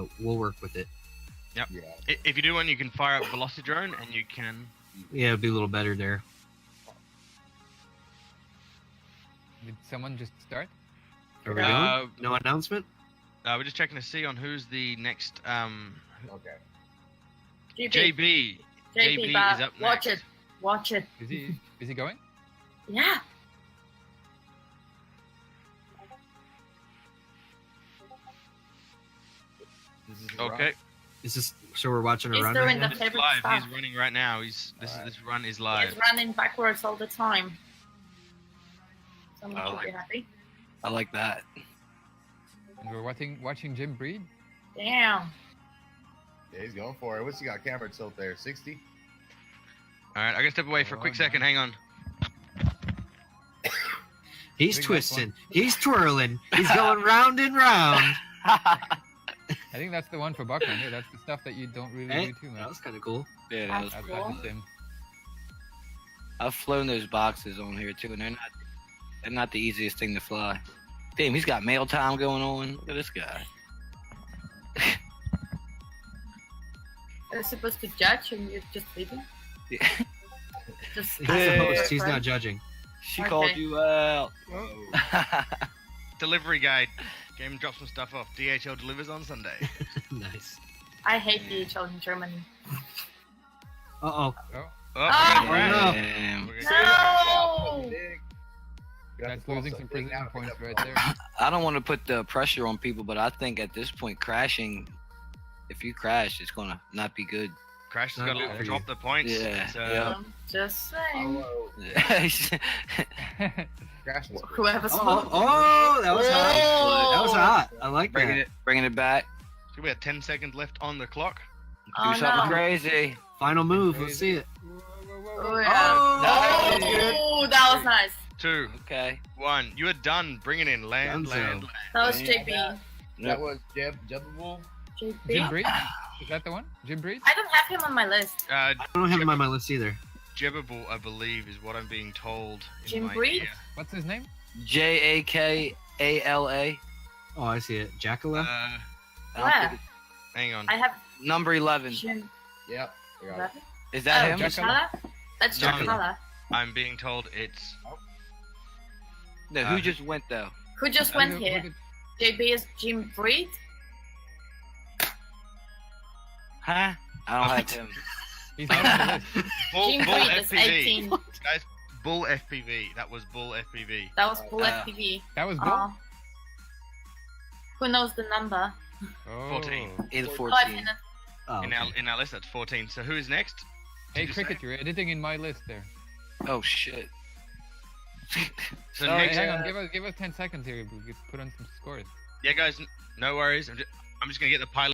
but we'll work with it. Yep. Yeah. If you do one, you can fire up velocity drone, and you can. Yeah, it'd be a little better there. Did someone just start? Are we going? No announcement? We're just checking to see on who's the next. Okay. JB. JB is but up watch next. it. Watch it. Is he going? Yeah. This is Okay. Is this so? We're watching a He's run. doing Right the now? It's favorite live. stuff. He's running right now. This run is live. He's running backwards all the time. Someone I should be like- happy. I like that. And we're watching Jim Breed. Damn. Yeah, he's going for it. What's he got? Camera tilt there. 60. All right, I gotta step away for a quick second. Hang on. He's Big twisting. He's twirling. He's going round and round. I think that's the one for Buckman. Yeah, that's the stuff that you don't really Hey, do too that much. was kind of cool. Yeah, that was, That's Cool. the sim. I've flown those boxes on here too, and they're not the easiest thing to fly. Damn, he's got mail time going on. Look at this guy. They're supposed to judge and you're just leaving? Yeah. Just He's the Yeah. host. He's not judging. She Okay. called you out. Delivery guy. Game drops some stuff off. DHL delivers on Sunday. Nice. I hate DHL in Germany. Uh-oh. Oh, Oh, Ah! we're gonna crash. Damn. We're gonna- No! that's losing some precision points right there. I don't want to put the pressure on people, but I think at this point, crashing, if you crash, it's gonna not be good. Crash has Not got good to for drop you. the points. Yeah, So, yeah. I'm just saying. Crashing. Whoever Oh, smoked. oh, that was hot. Whoa! That was hot. I like bringing that. bringing it back. we have 10 seconds left on the clock. Oh, Do something no. crazy. Final move. Let's see it. Oh, yeah. Oh, Oh, that was nice. 2, Okay. 1. You are done. Bring it in. Land, Dunzo. land. That was Yeah. JB. That was Jebbable. Jim JB? Breed? Is that the one? Jim Breed? I don't have him on my list. I don't have him on my list either. Jebbable, I believe, is what I'm being told. In Jim my Breed? ear. What's his name? JAKALA. Oh, I see it. Jackala? I don't Where? think Hang on. I have number 11. Jim. Yep. I got it. 11? Is that Oh, him? Jack- Jackala? That's No. Jackala. I'm being told it's. No, who just went though? Who just went here? JB is Jim Breed? Huh? I don't have him. He's not on the list. Bull, Jim Bull Breed is FPV. 18. Guys, Bull FPV. That was Bull FPV. That was Bull Uh, FPV. That was Bull? Who knows the number? Oh. 14. In Oh, I've 14. seen it. Oh, In okay. our list, that's 14. So who is next? Hey, Did you say? Cricket, you're editing in my list there. Oh shit. So Sorry, next, Hang on, give us 10 seconds here. We could put on some scores. yeah, guys, no worries. I'm just gonna get the pilot.